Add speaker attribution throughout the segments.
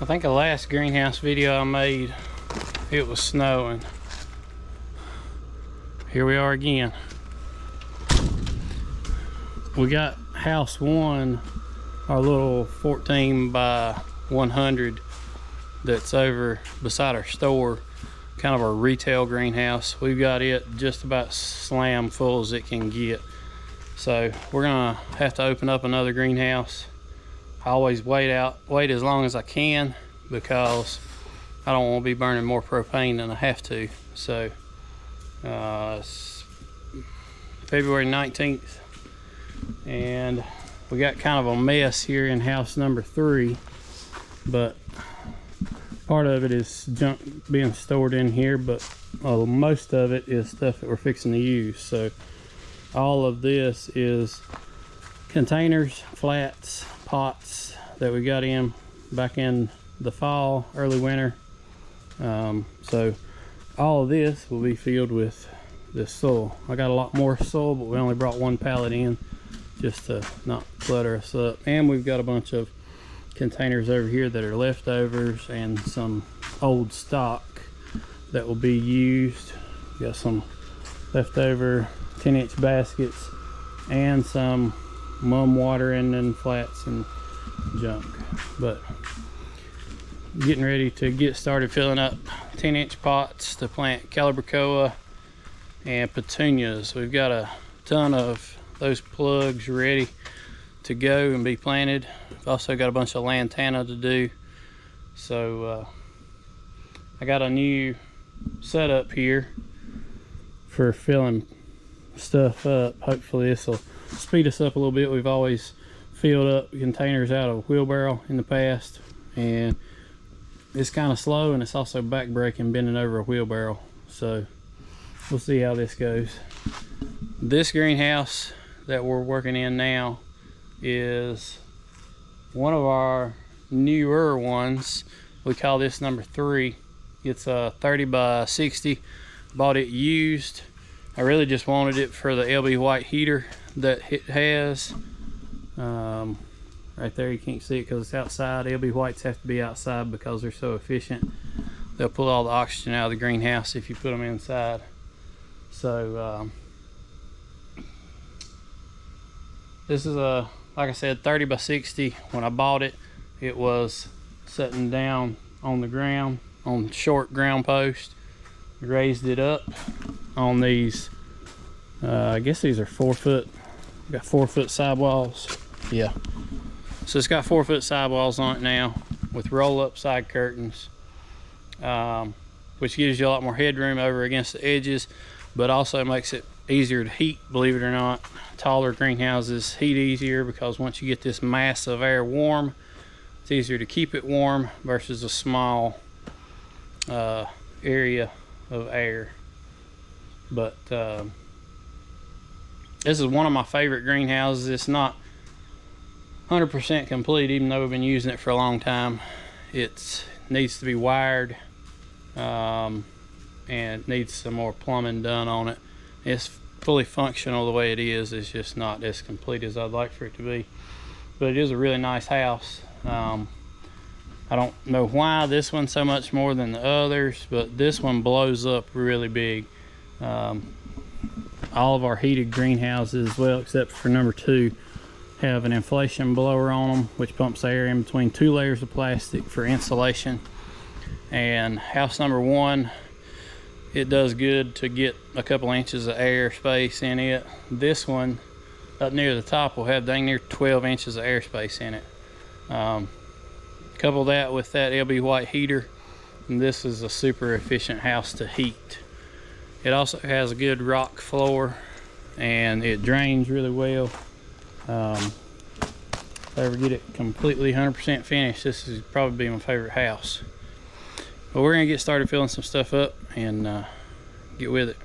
Speaker 1: I think the last greenhouse video I made, it was snowing. Here we are again. We got house one, our little 14 by 100 that's over beside our store, kind of our retail greenhouse. We've got it just about slam full as it can get. So we're gonna have to open up another greenhouse. I always wait as long as I can because I don't want to be burning more propane than I have to. So it's February 19th and we got kind of a mess here in house number 3, but part of it is junk being stored in here, but most of it is stuff that we're fixing to use. So all of this is containers, flats, pots that we got in back in the fall, early winter. So all of this will be filled with this soil. I got a lot more soil, but we only brought one pallet in just to not clutter us up. And we've got a bunch of containers over here that are leftovers and some old stock that will be used. Got some leftover 10-inch baskets and some mum watering and flats and junk. But getting ready to get started filling up 10-inch pots to plant caliber-coa and petunias. We've got a ton of those plugs ready to go and be planted. We've also got a bunch of lantana to do. So I got a new setup here for filling stuff up. Hopefully this will speed us up a little bit. We've always filled up containers out of a wheelbarrow in the past, and it's kind of slow, and it's also back breaking bending over a wheelbarrow. So we'll see how this goes. This greenhouse that we're working in now is one of our newer ones. We call this number 3. It's a 30 by 60. Bought it used. I really just wanted it for the LB white heater that it has. Right there, you can't see it because it's outside. LB whites have to be outside because they're so efficient. They'll pull all the oxygen out of the greenhouse if you put them inside. So this is a, like I said, 30 by 60. When I bought it, it was sitting down on the ground on short ground post. Raised it up on these, I guess these are 4 foot, got 4 foot sidewalls. Yeah, so it's got 4 foot sidewalls on it now with roll up side curtains, which gives you a lot more headroom over against the edges, but also makes it easier to heat. Believe it or not, taller greenhouses heat easier because once you get this mass of air warm, it's easier to keep it warm versus a small area of air. But this is one of my favorite greenhouses. It's not 100% complete, even though we've been using it for a long time. It needs to be wired and needs some more plumbing done on it. It's fully functional the way it is. It's just not as complete as I'd like for it to be, but it is a really nice house. I don't know why this one so much more than the others, but this one blows up really big. All of our heated greenhouses, well except for number 2, have an inflation blower on them, which pumps air in between 2 layers of plastic for insulation. And house number 1, it does good to get a couple inches of air space in it. This one up near the top will have dang near 12 inches of airspace in it. Couple that with that LB white heater, and this is a super efficient house to heat. It also has a good rock floor and it drains really well. If I ever get it completely 100% finished, this is probably my favorite house. But we're gonna get started filling some stuff up and get with it.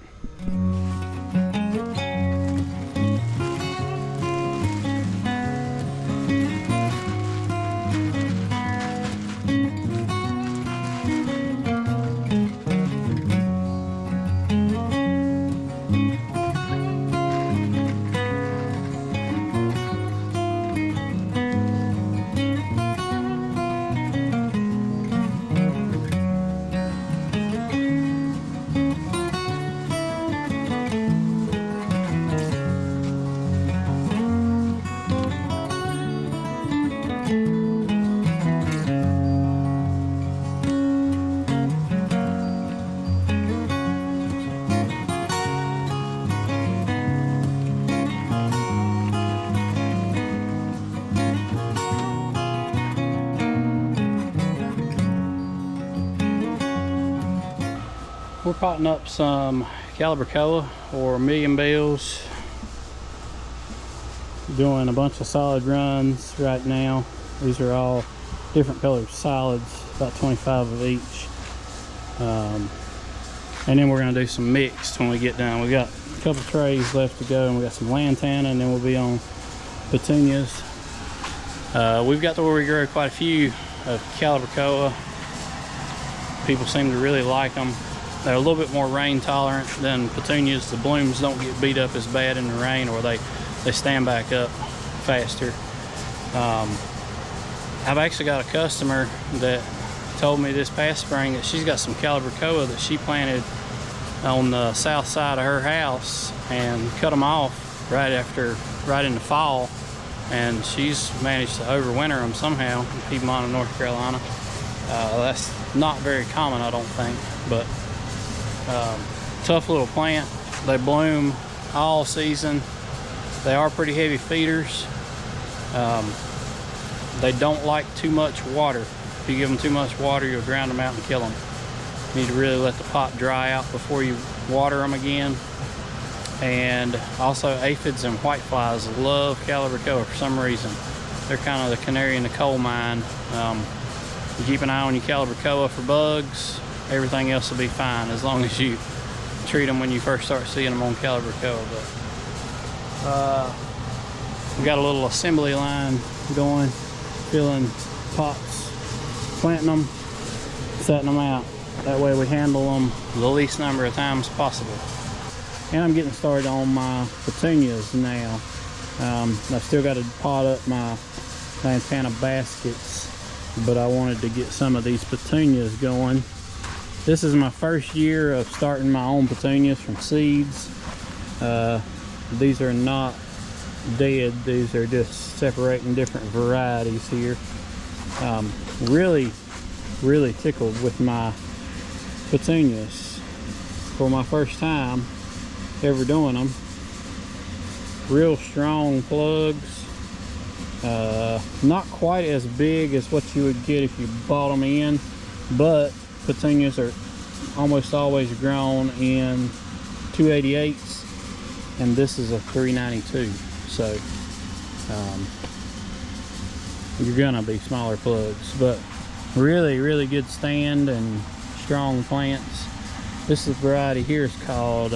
Speaker 1: we're potting up some caliber-coa or million bells. Doing a bunch of solid runs right now. These are all different color solids, about 25 of each. And then we're gonna do some mixed when we get done. We got a couple trays left to go, and we got some lantana, and then we'll be on petunias. We've got to where we grow quite a few of caliber-coa. People seem to really like them. They're a little bit more rain tolerant than petunias. The blooms don't get beat up as bad in the rain, or they stand back up faster. I've actually got a customer that told me this past spring that she's got some caliber-coa that she planted on the south side of her house and cut them off right in the fall, and she's managed to overwinter them somehow in Piedmont, North Carolina. That's not very common, I don't think, but tough little plant. They bloom all season. They are pretty heavy feeders. They don't like too much water. If you give them too much water, you'll drown them out and kill them. You need to really let the pot dry out before you water them again. And also aphids and whiteflies love caliber-coa for some reason. They're kind of the canary in the coal mine. You keep an eye on your caliber-coa for bugs, everything else will be fine as long as you treat them when you first start seeing them on caliber-coa. But we got a little assembly line going, filling pots, planting them, setting them out. That way we handle them the least number of times possible. And I'm getting started on my petunias now. I've still got to pot up my lantana baskets, but I wanted to get some of these petunias going. This is my first year of starting my own petunias from seeds. These are not dead, these are just separating different varieties here. Really tickled with my petunias for my first time ever doing them. Real strong plugs, not quite as big as what you would get if you bought them in, but petunias are almost always grown in 288s, and this is a 392, so you're gonna be smaller plugs, but really good stand and strong plants. This variety here is called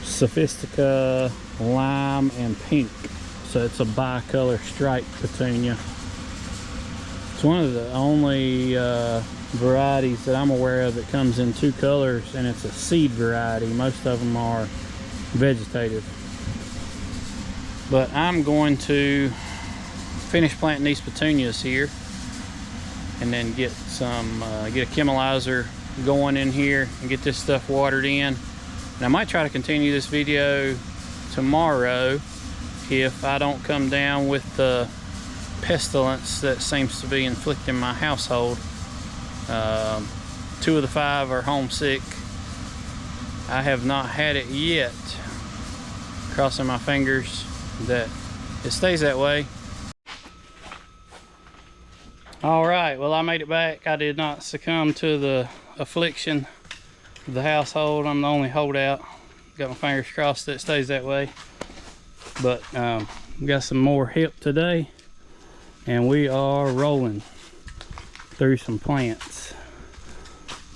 Speaker 1: Sophistica Lime and Pink, so it's a bicolor striped petunia. It's one of the only varieties that I'm aware of that comes in two colors, and it's a seed variety. Most of them are vegetative. But I'm going to finish planting these petunias here, and then get a chemilizer going in here and get this stuff watered in. And I might try to continue this video tomorrow if I don't come down with the pestilence that seems to be inflicting my household. 2 of the 5 are homesick. I have not had it yet. Crossing my fingers that it stays that way. All right, well, I made it back. I did not succumb to the affliction of the household. I'm the only holdout. Got my fingers crossed that it stays that way. But we got some more help today, and we are rolling through some plants,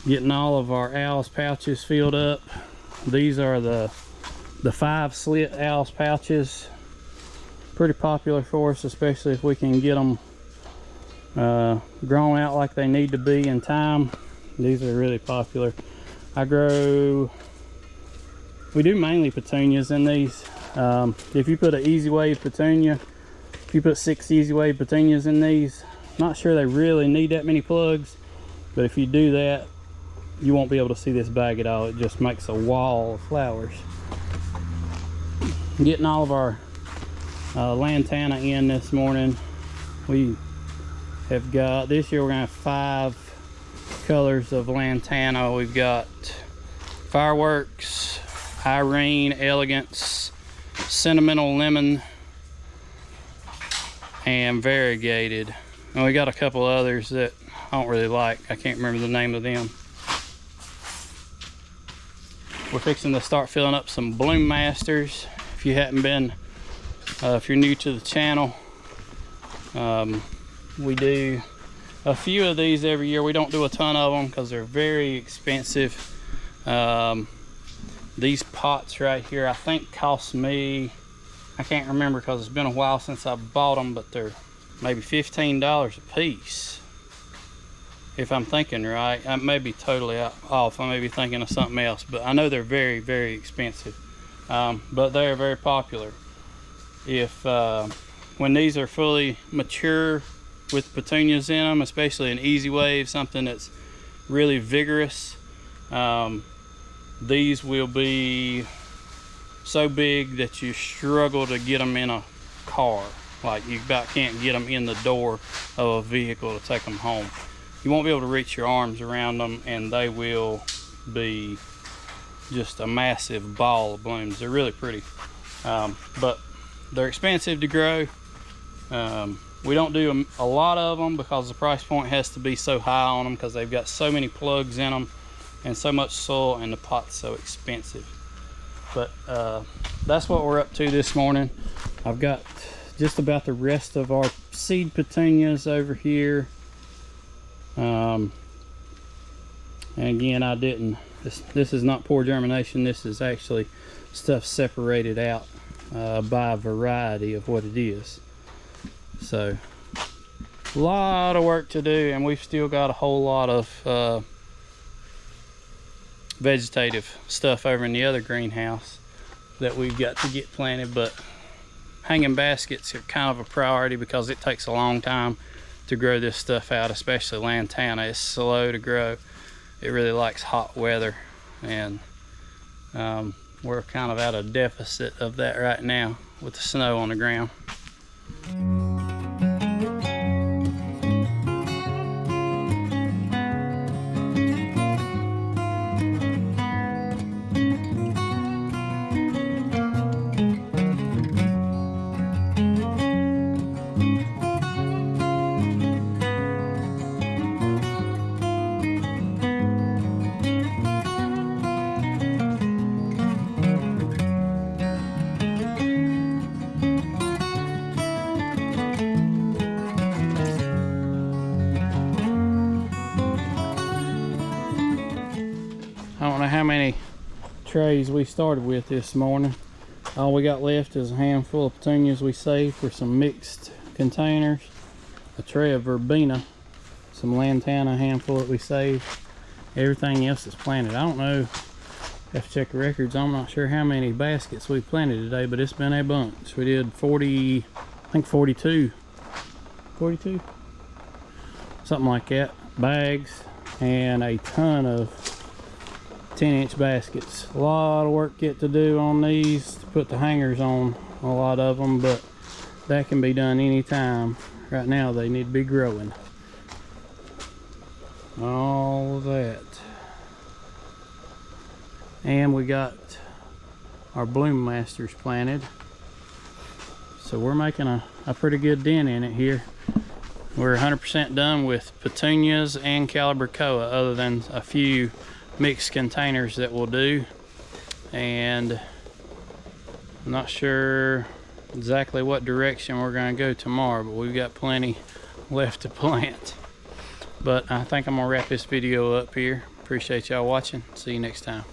Speaker 1: getting all of our owl's pouches filled up. These are the 5 slit owl's pouches. Pretty popular for us, especially if we can get them grown out like they need to be in time. These are really popular. We do mainly petunias in these. If you put an easy wave petunia, if you put 6 easy wave petunias in these, not sure they really need that many plugs, but if you do that, you won't be able to see this bag at all. It just makes a wall of flowers. Getting all of our lantana in this morning. We have got, this year we're gonna have 5 colors of lantana. We've got Fireworks, Irene, Elegance, Sentimental Lemon, and Variegated. And we got a couple others that don't really like. I can't remember the name of them. We're fixing to start filling up some Bloom Masters. If you hadn't been, if you're new to the channel, we do a few of these every year. We don't do a ton of them because they're very expensive. These pots right here, I think cost me, I can't remember because it's been a while since I bought them, but they're maybe $15 a piece, if I'm thinking right. I may be totally off. I may be thinking of something else, but I know they're very, very expensive. But they're very popular. If when these are fully mature with petunias in them, especially an easy wave, something that's really vigorous, these will be so big that you struggle to get them in a car. Like, you about can't get them in the door of a vehicle to take them home. You won't be able to reach your arms around them, and they will be just a massive ball of blooms. They're really pretty, but they're expensive to grow. We don't do a lot of them because the price point has to be so high on them, because they've got so many plugs in them and so much soil, and the pot's so expensive. But that's what we're up to this morning. I've got just about the rest of our seed petunias over here. And again, I didn't, this is not poor germination. This is actually stuff separated out by variety of what it is. So a lot of work to do, and we've still got a whole lot of vegetative stuff over in the other greenhouse that we've got to get planted. But hanging baskets are kind of a priority because it takes a long time to grow this stuff out, especially Lantana. It's slow to grow. It really likes hot weather, and we're kind of at a deficit of that right now with the snow on the ground. I don't know how many trays we started with this morning. All we got left is a handful of petunias we saved for some mixed containers, a tray of verbena, some lantana, handful that we saved. Everything else is planted. I don't know, have to check the records. I'm not sure how many baskets we planted today, but it's been a bunch. We did 40, I think 42, something like that, bags, and a ton of 10-inch baskets. A lot of work yet to do on these to put the hangers on a lot of them, but that can be done anytime. Right now they need to be growing. All of that. And we got our Bloom Masters planted, so we're making a pretty good dent in it here. We're 100% done with petunias and caliber-coa, other than a few mixed containers that we'll do. And I'm not sure exactly what direction we're going to go tomorrow, but we've got plenty left to plant. But I think I'm going to wrap this video up here. Appreciate y'all watching. See you next time.